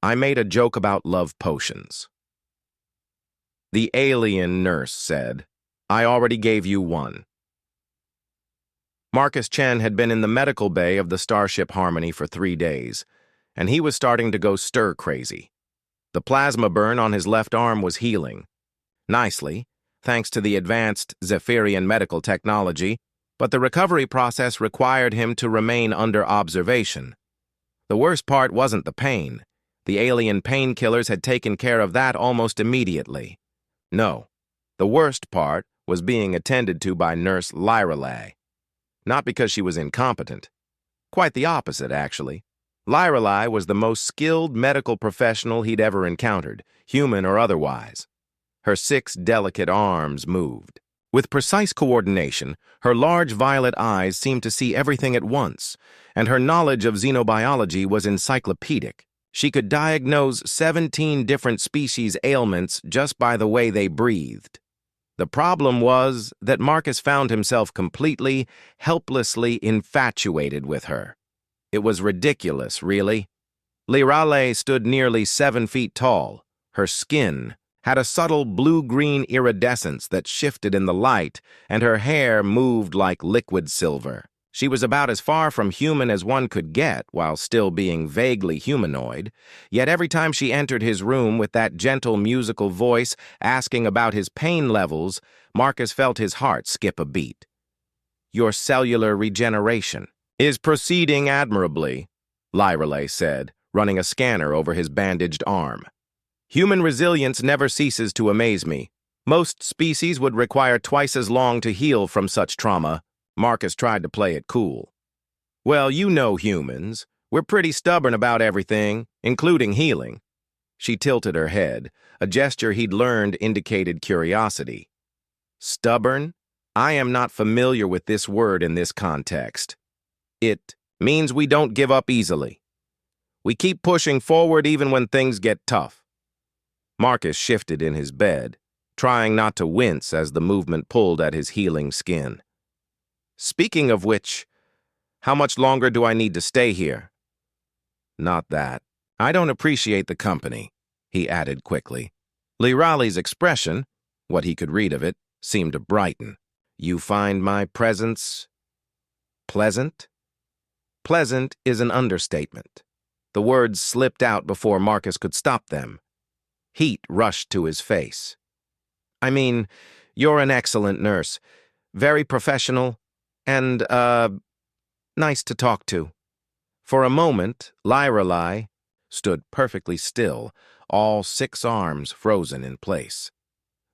I made a joke about love potions. The alien nurse said, I already gave you one. Marcus Chen had been in the medical bay of the Starship Harmony for 3 days, and he was starting to go stir-crazy. The plasma burn on his left arm was healing. Nicely, thanks to the advanced Zephyrian medical technology, but the recovery process required him to remain under observation. The worst part wasn't the pain. The alien painkillers had taken care of that almost immediately. No, the worst part was being attended to by Nurse Lyralay. Not because she was incompetent. Quite the opposite, actually. Lyralay was the most skilled medical professional he'd ever encountered, human or otherwise. Her 6 delicate arms moved. With precise coordination, her large violet eyes seemed to see everything at once, and her knowledge of xenobiology was encyclopedic. She could diagnose 17 different species' ailments just by the way they breathed. The problem was that Marcus found himself completely, helplessly infatuated with her. It was ridiculous, really. Lyralay stood nearly 7 feet tall. Her skin had a subtle blue-green iridescence that shifted in the light, and her hair moved like liquid silver. She was about as far from human as one could get while still being vaguely humanoid, yet every time she entered his room with that gentle musical voice asking about his pain levels, Marcus felt his heart skip a beat. Your cellular regeneration is proceeding admirably, Lyralay said, running a scanner over his bandaged arm. Human resilience never ceases to amaze me. Most species would require twice as long to heal from such trauma. Marcus tried to play it cool. Well, you know humans. We're pretty stubborn about everything, including healing. She tilted her head. A gesture he'd learned indicated curiosity. Stubborn? I am not familiar with this word in this context. It means we don't give up easily. We keep pushing forward even when things get tough. Marcus shifted in his bed, trying not to wince as the movement pulled at his healing skin. Speaking of which, how much longer do I need to stay here? Not that. I don't appreciate the company, he added quickly. Lyralay's expression, what he could read of it, seemed to brighten. You find my presence pleasant? Pleasant is an understatement. The words slipped out before Marcus could stop them. Heat rushed to his face. I mean, you're an excellent nurse, very professional, and, nice to talk to. For a moment, Lyralay stood perfectly still, all 6 arms frozen in place.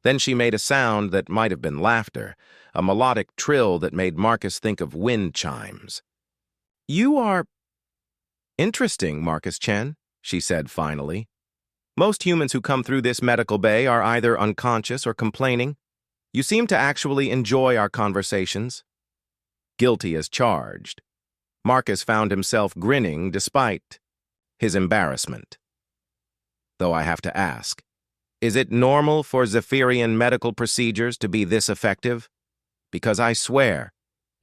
Then she made a sound that might have been laughter, a melodic trill that made Marcus think of wind chimes. You are interesting, Marcus Chen, she said finally. Most humans who come through this medical bay are either unconscious or complaining. You seem to actually enjoy our conversations. Guilty as charged, Marcus found himself grinning despite his embarrassment. Though I have to ask, is it normal for Zephyrian medical procedures to be this effective? Because I swear,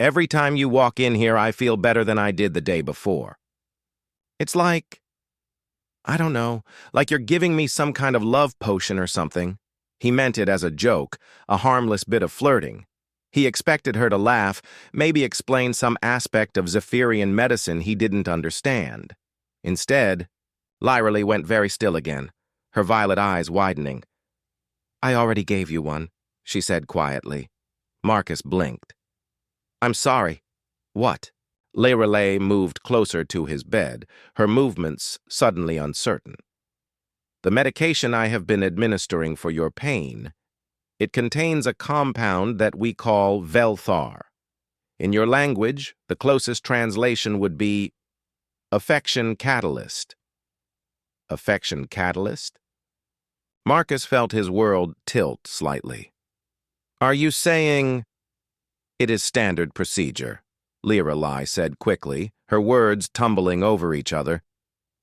every time you walk in here I feel better than I did the day before. It's like, I don't know, like you're giving me some kind of love potion or something. He meant it as a joke, a harmless bit of flirting. He expected her to laugh, maybe explain some aspect of Zephyrian medicine he didn't understand. Instead, Lyralay went very still again, her violet eyes widening. I already gave you one, she said quietly. Marcus blinked. I'm sorry. What? Lyralay moved closer to his bed, her movements suddenly uncertain. The medication I have been administering for your pain, it contains a compound that we call Velthar. In your language, the closest translation would be affection catalyst. Affection catalyst? Marcus felt his world tilt slightly. Are you saying it is standard procedure? Lyralay said quickly, her words tumbling over each other.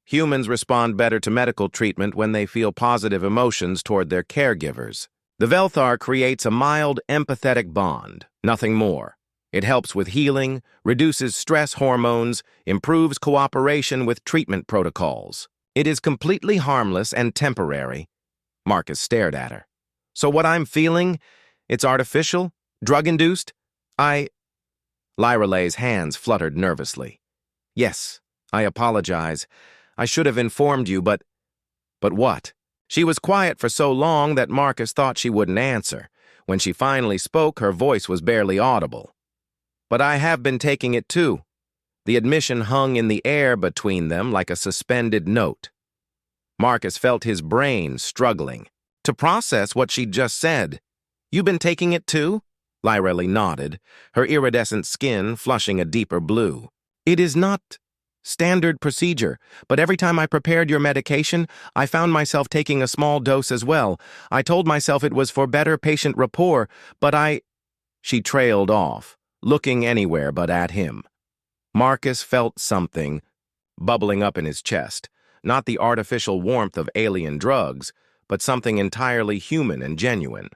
Humans respond better to medical treatment when they feel positive emotions toward their caregivers. The Velthar creates a mild, empathetic bond, nothing more. It helps with healing, reduces stress hormones, improves cooperation with treatment protocols. It is completely harmless and temporary. Marcus stared at her. So what I'm feeling, it's artificial? Drug-induced? Lyra hands fluttered nervously. Yes, I apologize. I should have informed you, but what? She was quiet for so long that Marcus thought she wouldn't answer. When she finally spoke, her voice was barely audible. But I have been taking it too. The admission hung in the air between them like a suspended note. Marcus felt his brain struggling to process what she'd just said. You been taking it too? Lyra nodded, her iridescent skin flushing a deeper blue. It is not standard procedure, but every time I prepared your medication, I found myself taking a small dose as well. I told myself it was for better patient rapport, but She trailed off, looking anywhere but at him. Marcus felt something bubbling up in his chest, not the artificial warmth of alien drugs, but something entirely human and genuine.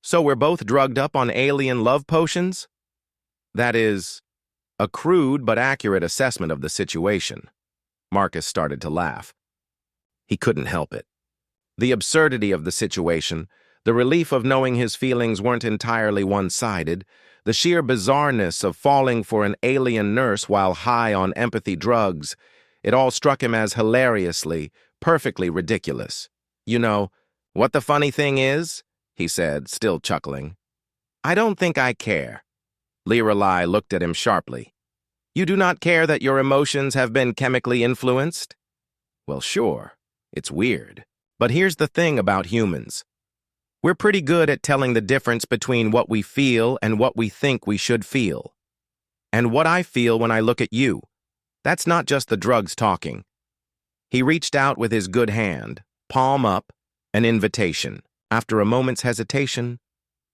So we're both drugged up on alien love potions? That is a crude but accurate assessment of the situation. Marcus started to laugh. He couldn't help it. The absurdity of the situation, the relief of knowing his feelings weren't entirely one-sided, the sheer bizarreness of falling for an alien nurse while high on empathy drugs, it all struck him as hilariously, perfectly ridiculous. You know, what the funny thing is? He said, still chuckling. I don't think I care. Lorelei looked at him sharply. You do not care that your emotions have been chemically influenced? Well, sure. It's weird. But here's the thing about humans. We're pretty good at telling the difference between what we feel and what we think we should feel. And what I feel when I look at you, that's not just the drugs talking. He reached out with his good hand, palm up, an invitation. After a moment's hesitation,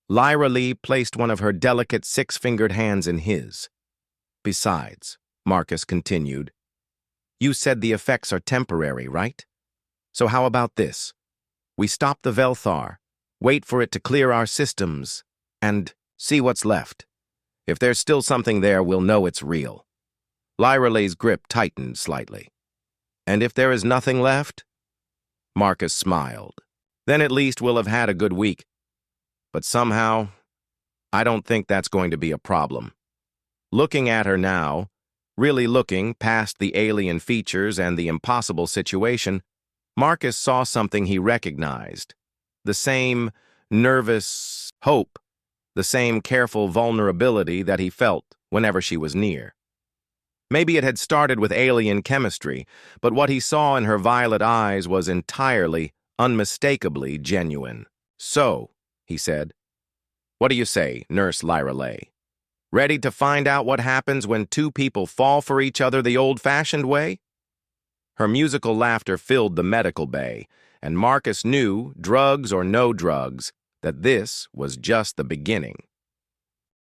Lyra placed one of her delicate six-fingered hands in his. Besides, Marcus continued, you said the effects are temporary, right? So how about this? We stop the Velthar, wait for it to clear our systems, and see what's left. If there's still something there, we'll know it's real. Lyra's grip tightened slightly. And if there is nothing left? Marcus smiled. Then at least we'll have had a good week. But somehow, I don't think that's going to be a problem. Looking at her now, really looking past the alien features and the impossible situation, Marcus saw something he recognized. The same nervous hope, the same careful vulnerability that he felt whenever she was near. Maybe it had started with alien chemistry, but what he saw in her violet eyes was entirely, unmistakably genuine. So, he said, what do you say, Nurse Lyra? Ready to find out what happens when two people fall for each other the old-fashioned way? Her musical laughter filled the medical bay, and Marcus knew, drugs or no drugs, that this was just the beginning.